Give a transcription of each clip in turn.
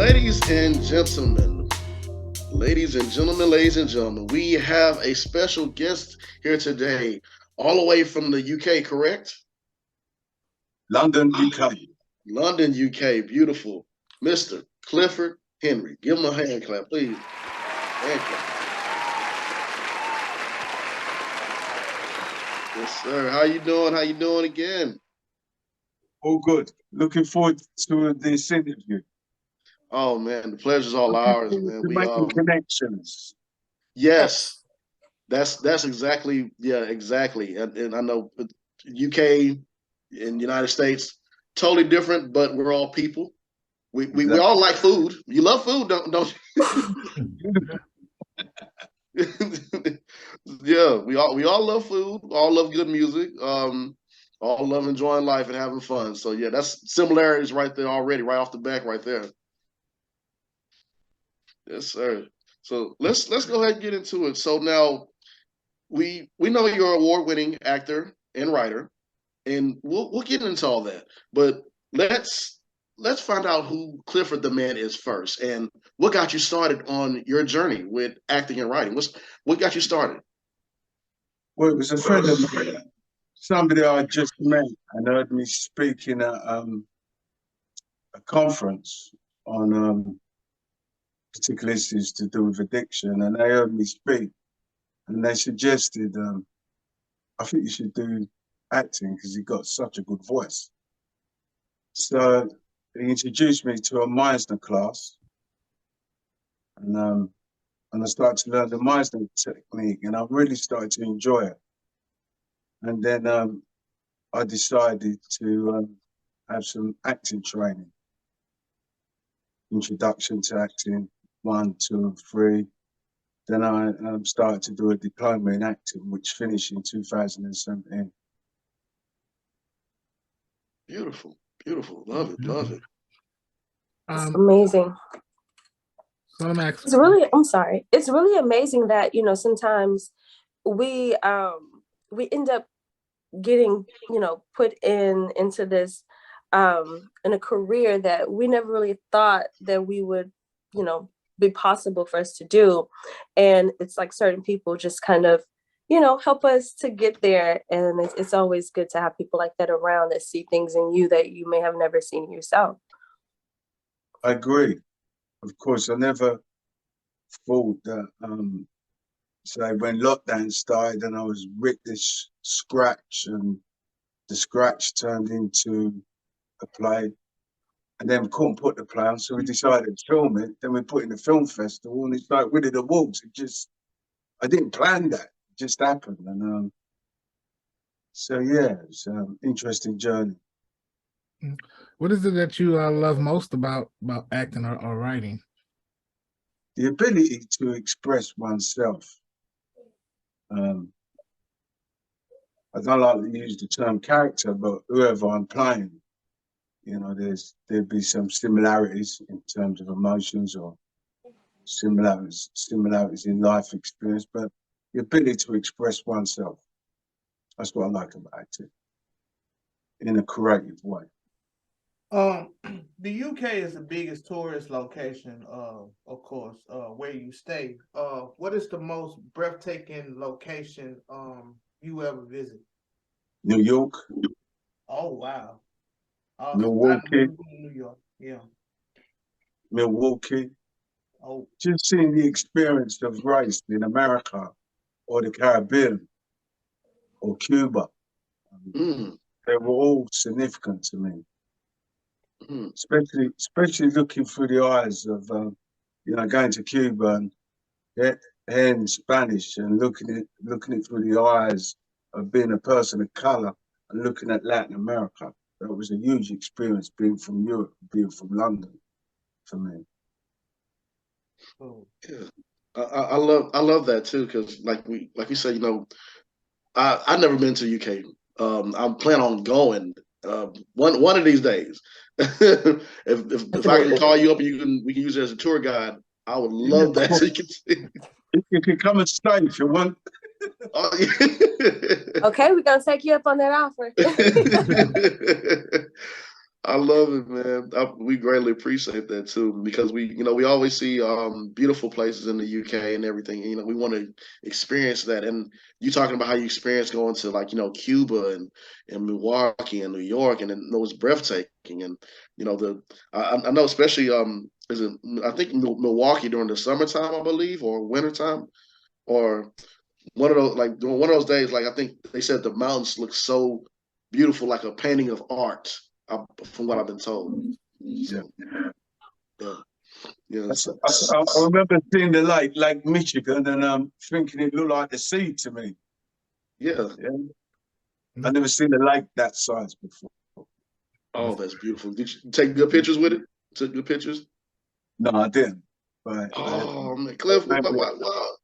Ladies and gentlemen, ladies and gentlemen, we have a special guest here today, all the way from the UK, correct? London, UK. London, UK, beautiful. Mr. Clifford Henry. Give him a hand clap, please. Hand clap. Yes, sir. How you doing? How you doing again? All good. Looking forward to this interview. Oh man, the pleasure's all Looking ours, forward man. to making connections. Yes, that's exactly, yeah, exactly. And I know UK and United States totally different, but we're all people. We Exactly. all like food. You love food, don't you? Yeah, we all love food. All love good music. All love enjoying life and having fun. So yeah, that's similarities right there already, right off the back, right there. Yes, sir. So let's go ahead and get into it. So now we know you're an award-winning actor and writer, and we'll get into all that. But let's let's find out who Clifford the Man is first, and what got you started on your journey with acting and writing. What got you started? Well, it was a friend of mine, somebody I just met, and heard me speaking at a conference on particular issues to do with addiction, and they heard me speak, and they suggested, I think you should do acting because you got such a good voice. So he introduced me to a Meisner class, and I started to learn the Meisner technique, and I really started to enjoy it. And then I decided to have some acting training, introduction to acting, 1, 2, 3. Then I started to do a diploma in acting, which finished in 2017. Beautiful, beautiful, love it, love it. It's amazing. So I'm asking. It's really, I'm sorry. It's really amazing that, sometimes we end up getting, put into this in a career that we never really thought that we would, be possible for us to do. And it's like certain people just kind of, help us to get there. And it's always good to have people like that around that see things in you that you may have never seen yourself. I agree. Of course, I never thought that, say, when lockdown started and I was with this scratch, and the scratch turned into a play, and then we couldn't put the play on, so we decided to film it. Then we put it in the film festival, and it's like winning awards. I didn't plan that; it just happened, and so yeah, it's an interesting journey. What is it that you love most about acting or writing? The ability to express oneself. I don't like to use the term character, but whoever I'm playing, there'd be some similarities in terms of emotions or similarities in life experience, but the ability to express oneself. That's what I like about it, in a creative way. The UK is the biggest tourist location, of course, where you stay. What is the most breathtaking location you ever visit? New York. Oh wow. Awesome. Milwaukee. New York. Yeah. Milwaukee. Oh. Just seeing the experience of race in America or the Caribbean or Cuba. They were all significant to me. Especially looking through the eyes of, going to Cuba and hearing Spanish and looking it through the eyes of being a person of color and looking at Latin America. That was a huge experience, being from Europe, being from London, for me. Oh yeah, I love that too, because like we said, I've never been to UK. I'm planning on going one of these days. if I can call you up and we can use it as a tour guide, I would love that. So you can see. You can come and stay if you want. Oh, yeah. Okay, we're gonna take you up on that offer. I love it, man. We greatly appreciate that too, because we always see beautiful places in the UK and everything. We want to experience that. And you talking about how you experience going to like Cuba and Milwaukee and New York, and it was breathtaking. And I know especially is it I think Milwaukee during the summertime, I believe, or wintertime, or one of those like during one of those days. Like I think they said the mountains look so beautiful, like a painting of art from what I've been told. Yeah. So yeah, yeah. I remember seeing the lake, Lake Michigan, and thinking it looked like the sea to me. Yeah. Yeah. I never seen a lake that size before. Oh, that's beautiful. Did you take good pictures with it? Took good pictures? No, I didn't. But Oh man, Cliff, wow.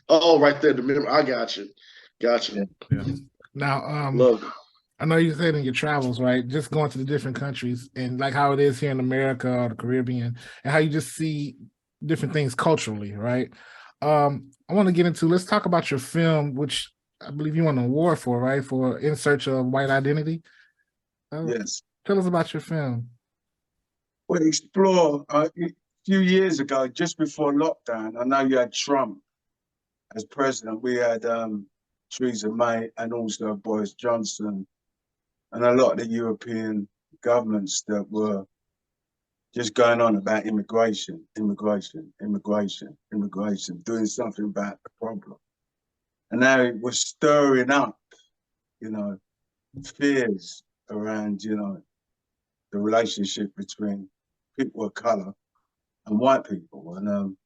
Oh, right there, the memory. I got you. Got you. Yeah. Now, Love it. I know you said in your travels, right? Just going to the different countries and like how it is here in America or the Caribbean, and how you just see different things culturally, right? I want to get into. Let's talk about your film, which I believe you won an award for, right? For In Search of White Identity. Yes. Tell us about your film. Well, explore. A few years ago, just before lockdown, I know you had Trump as president. We had Theresa May and also Boris Johnson and a lot of the European governments that were just going on about immigration, doing something about the problem. And now it was stirring up, fears around, the relationship between people of color and white people. And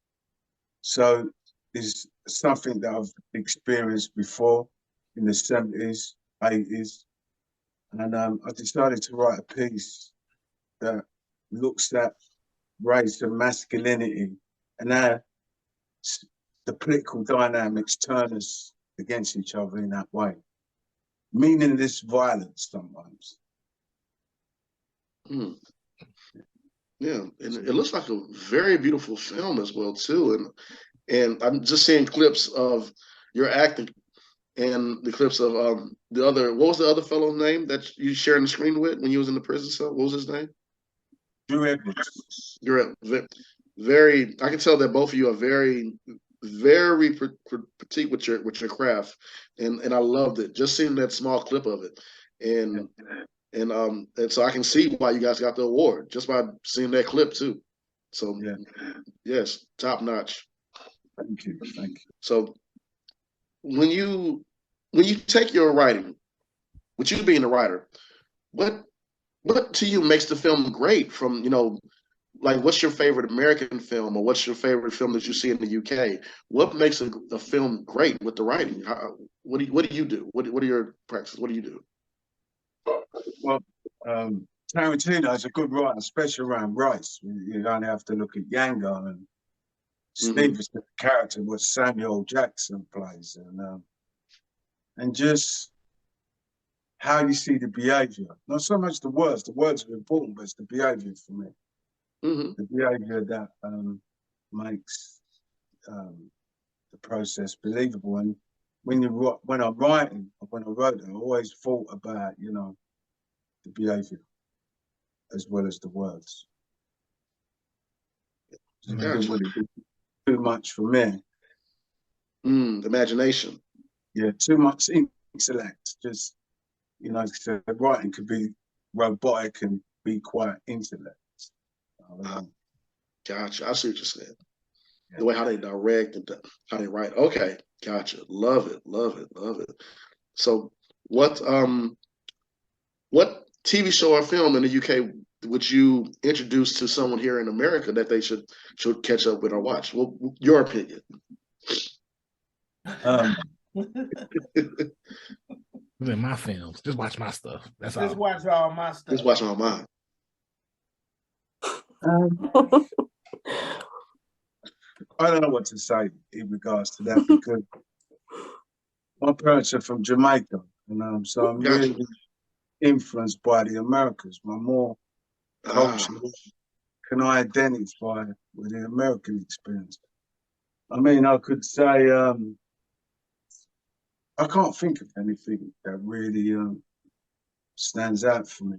so it's something that I've experienced before in the 70s, 80s. And I decided to write a piece that looks at race and masculinity and how the political dynamics turn us against each other in that way. Meaningless violence sometimes. Hmm. Yeah, and it looks like a very beautiful film as well too. And I'm just seeing clips of your acting and the clips of the other. What was the other fellow's name that you sharing the screen with when you was in the prison cell? What was his name? Drew Edwards. You're very. I can tell that both of you are very, very petite with your craft, and I loved it. Just seeing that small clip of it, and and so I can see why you guys got the award just by seeing that clip too. So Yeah. Yes, top notch. Thank you. So when you take your writing, with you being a writer, what to you makes the film great? From like what's your favorite American film, or what's your favorite film that you see in the UK? What makes a film great with the writing? What do you do? What are your practices? What do you do? Well, Tarantino is a good writer, especially around race. You don't have to look at Yango and Steve is the character what Samuel Jackson plays, and just how you see the behavior. Not so much the words. The words are important, but it's the behavior for me. The behavior that makes the process believable. And when I'm writing, or when I wrote it, I always thought about the behavior as well as the words. Gotcha. Too much for me. Imagination. Yeah, too much intellect. Just writing could be robotic and be quite intellect. Gotcha. I see what you're saying. Yeah. The way how they direct and how they write. Okay, gotcha. Love it. So, what TV show or film in the UK would you introduce to someone here in America that they should catch up with or watch? Well, your opinion. In my films, just watch my stuff. That's all. Just watch all my stuff. Just watch all mine. I don't know what to say in regards to that because my parents are from Jamaica, so I'm really influenced by the Americas. My more culture can I identify with the American experience. I mean, I could say I can't think of anything that really stands out for me.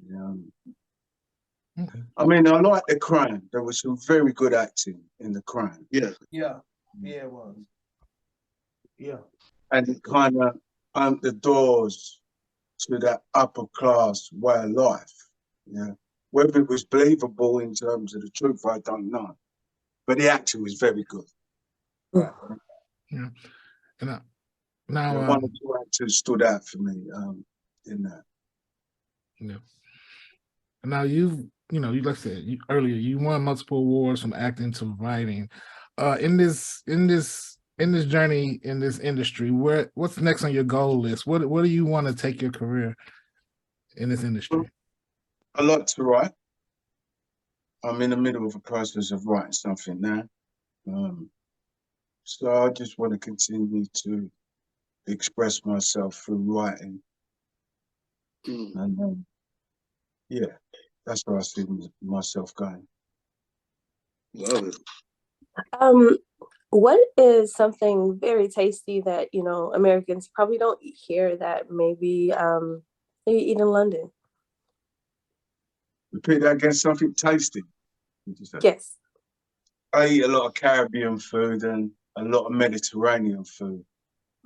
Okay. I mean, I like The Crown. There was some very good acting in The Crown. Yeah. Yeah, yeah, it was. Yeah, And it kind of opened the doors to that upper class way of life. Yeah. Whether it was believable in terms of the truth, I don't know. But the acting was very good. right. Yeah. And Yeah, now, one or two actors stood out for me in that. yeah. And now you know, you like I said earlier, you won multiple awards from acting to writing. In this journey in this industry, what's next on your goal list? What do you want to take your career in this industry? I like to write. I'm in the middle of a process of writing something now. So I just want to continue to express myself through writing. Mm. And yeah, that's where I see myself going. Love it. What is something very tasty that, you know, Americans probably don't eat here that maybe they eat in London? Repeat that again, something tasty. Did you say? Yes. I eat a lot of Caribbean food and a lot of Mediterranean food.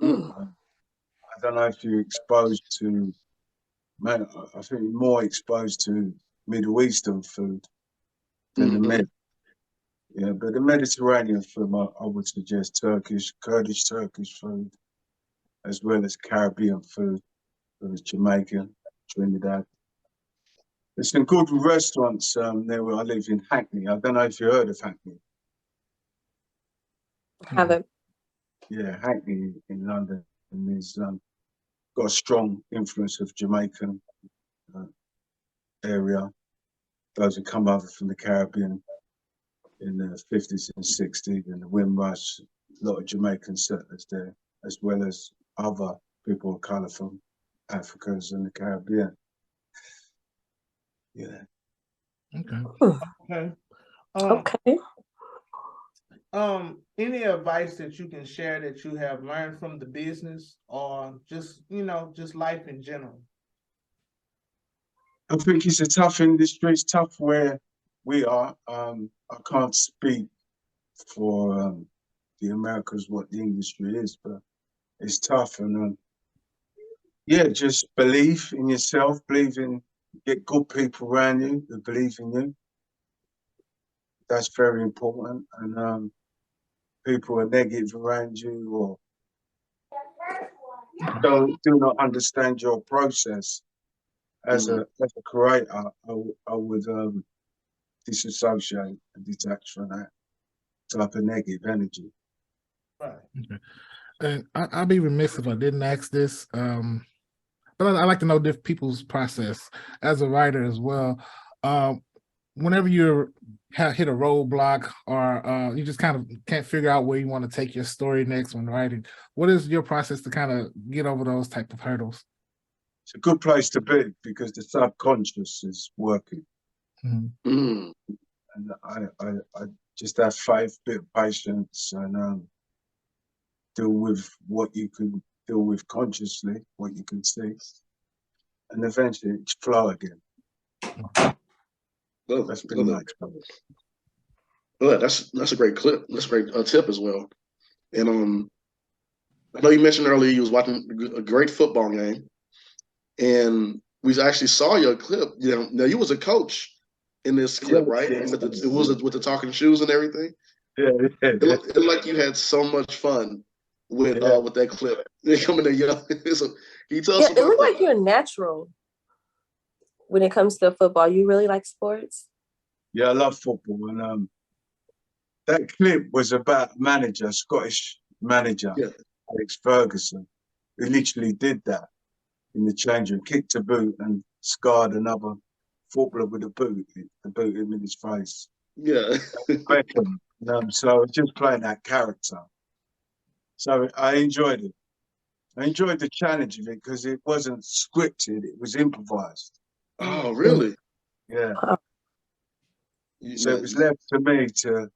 Mm. I don't know if you're exposed to, man, I think you're more exposed to Middle Eastern food than the Med. Yeah, but the Mediterranean food, I would suggest Turkish, Kurdish Turkish food, as well as Caribbean food, whether it's Jamaican, Trinidad. There's some good restaurants there where I live in Hackney. I don't know if you heard of Hackney. Haven't. Yeah, Hackney in London is got a strong influence of Jamaican area. Those who come over from the Caribbean in the 50s and 60s and the Windrush, a lot of Jamaican settlers there, as well as other people of colour from Africa and the Caribbean. Yeah. Okay. Okay. Okay. Any advice that you can share that you have learned from the business or just, you know, just life in general? I think it's a tough industry. It's tough where we are. I can't speak for the Americas what the industry is, but it's tough. And yeah, just believe in yourself, get good people around you who believe in you. That's very important. And people who are negative around you or do not understand your process as a creator, I would disassociate and detach from that type of negative energy. Right. Okay. And I'd be remiss if I didn't ask this. But I like to know different people's process as a writer as well. Whenever you hit a roadblock or you just kind of can't figure out where you want to take your story next when writing, what is your process to kind of get over those type of hurdles? It's a good place to be because the subconscious is working. Mm. And I just have faith, bit of patience, and deal with what you can deal with consciously, what you can see, and eventually it's flow again. That's pretty much. Well, that's a great clip. That's a great tip as well. And I know you mentioned earlier you was watching a great football game, and we actually saw your clip. You know, now you was a coach in this clip, right? Yes. It was with the talking shoes and everything. Yeah. It looked like you had so much fun with that clip. Coming to you. So, can you tell us Yeah, it about looked that? like you're natural when it comes to football. You really like sports? Yeah, I love football, and that clip was about manager, Scottish manager, Yeah. Alex Ferguson, who literally did that in the change room, kicked a boot and scarred another footballer with the boot him in his face. Yeah. Beckham. So I was just playing that character. So I enjoyed it. I enjoyed the challenge of it because it wasn't scripted, it was improvised. Oh, really? Yeah. So Man. it was left to me to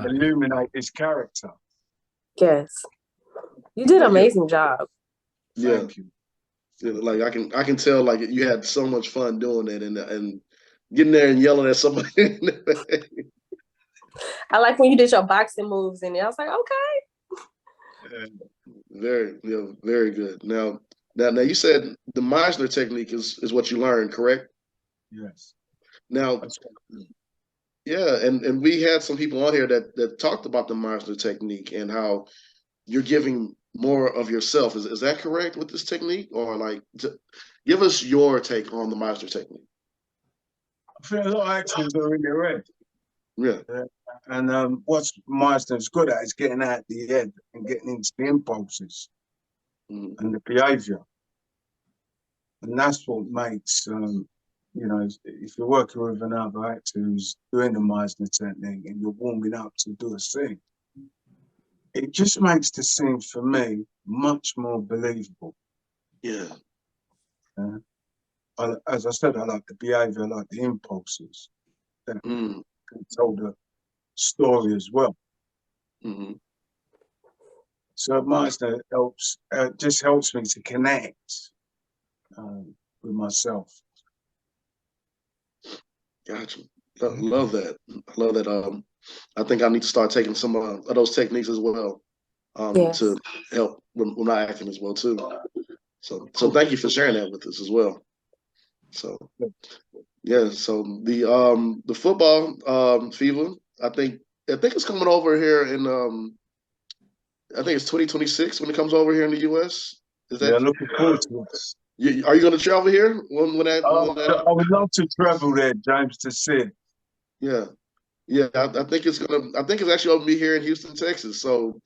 illuminate this character. Yes. You did an amazing job. Yeah. Thank you. You know, like I can tell like you had so much fun doing it and getting there and yelling at somebody. I like when you did your boxing moves in it. I was like, okay. Very, very good. Now you said the Meisner technique is what you learned, correct? Yes. Now, That's right. yeah, and we had some people on here that talked about the Meisner technique and how you're giving more of yourself. Is that correct with this technique, or like give us your take on the Meisner technique? I feel a lot of actions are in your head. Yeah. And what's Marston's good at is getting out the head and getting into the impulses and the behavior. And that's what makes, you know, if you're working with another actor who's doing the Meisner technique and you're warming up to do a scene, it just makes the scene for me much more believable. Yeah. As I said, I like the behavior, I like the impulses that can tell the story as well. Mm-hmm. So Meisner helps, just helps me to connect with myself. Gotcha. Love that. I love that. I think I need to start taking some of those techniques as well Yes. to help with my acting as well too. So thank you for sharing that with us as well. So yeah, so the football fever, I think it's coming over here in I think it's 2026 when it comes over here in the US. Is Yeah, that looking forward to it. are you going to travel here when that I would love to travel there, James, to see it. Yeah. Yeah, I think it's actually going to be here in Houston, Texas. So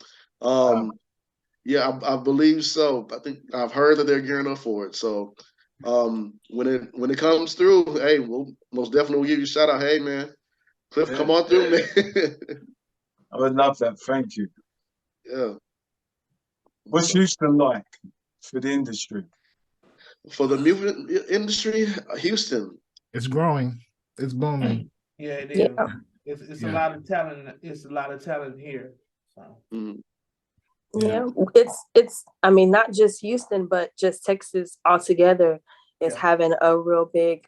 yeah, I believe so. I think I've heard that they're gearing up for it. So when it comes through, hey, we'll most definitely give you a shout out. Hey man, Cliff, come on through, man. I would love that. Thank you. Yeah. What's Houston like for the industry? For the music industry, Houston. It's growing. It's booming. Yeah, it is. Yeah. It's a lot of talent. It's a lot of talent here. So. Yeah, it's I mean, not just Houston, but just Texas altogether is having a real big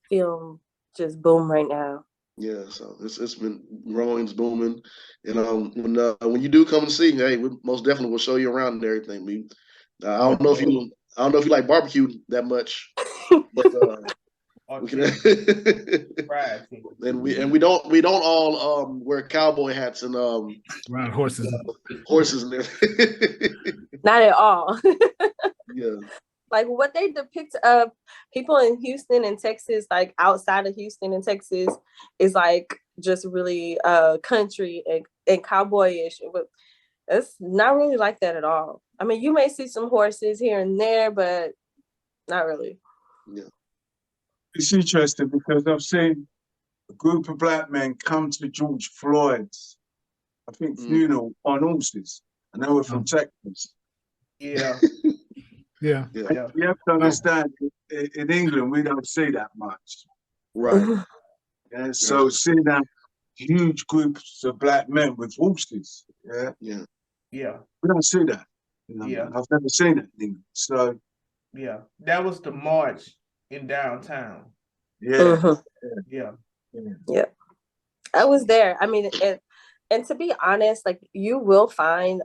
film just boom right now. Yeah, so it's been growing, it's booming, and when you do come and see, hey, we most definitely will show you around and everything. I don't know if you like barbecue that much, but we can. and we don't all wear cowboy hats and ride horses and everything. Not at all. Yeah. Like what they depict of people in Houston and Texas, like outside of Houston and Texas, is like just really country and cowboyish. But it's not really like that at all. I mean, you may see some horses here and there, but not really. Yeah. It's interesting because I've seen a group of black men come to George Floyd's, I think, funeral on horses, and they were from Texas. Yeah. Yeah. You have to understand, in England, we don't see that much. Right. And so seeing that huge groups of black men with horses, yeah, we don't see that. You know, I've never seen it in England. So yeah, that was the march in downtown. Yeah. Yeah. I was there. I mean, and to be honest, like you will find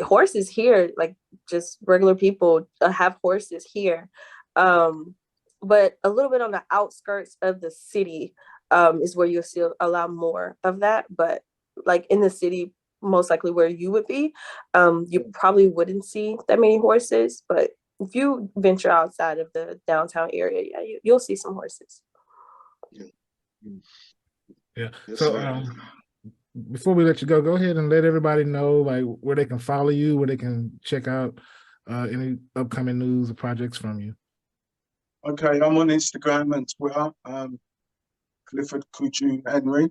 horses here, like just regular people have horses here. But a little bit on the outskirts of the city is where you'll see a lot more of that. But like in the city, most likely where you would be, you probably wouldn't see that many horses. But if you venture outside of the downtown area, yeah, you'll see some horses. Yeah. So before we let you go ahead and let everybody know like where they can follow you, where they can check out any upcoming news or projects from you. Okay, I'm on Instagram and Twitter. Clifford Kuju Henry.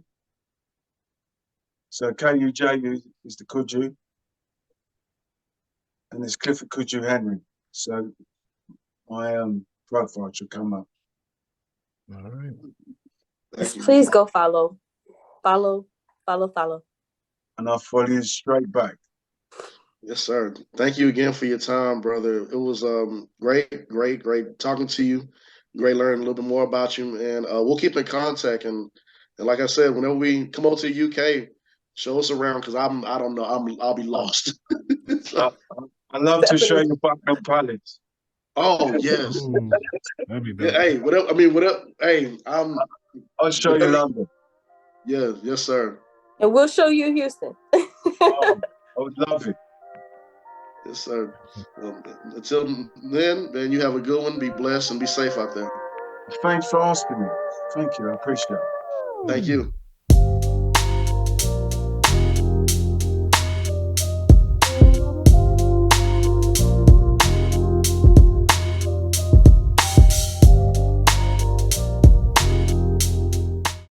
So KUJ is the Kuju, and there's Clifford Kuju Henry. So my profile should come up. All right. Please go follow. And I'll follow you straight back. Yes, sir. Thank you again for your time, brother. It was great talking to you. Great learning a little bit more about you, and we'll keep in contact. And like I said, whenever we come over to the UK, show us around because I don't know I'll be lost. I, I love to show Definitely. you Buckingham Palace. Oh yes, Ooh, that'd be yeah. dope. Hey, whatever. I mean, whatever. Hey, I'll show you whatever. London. Yeah, yes, sir. And we'll show you Houston. Oh, I would love it. Yes, sir. Until then you have a good one. Be blessed and be safe out there. Thanks for asking me. Thank you. I appreciate it. Thank you.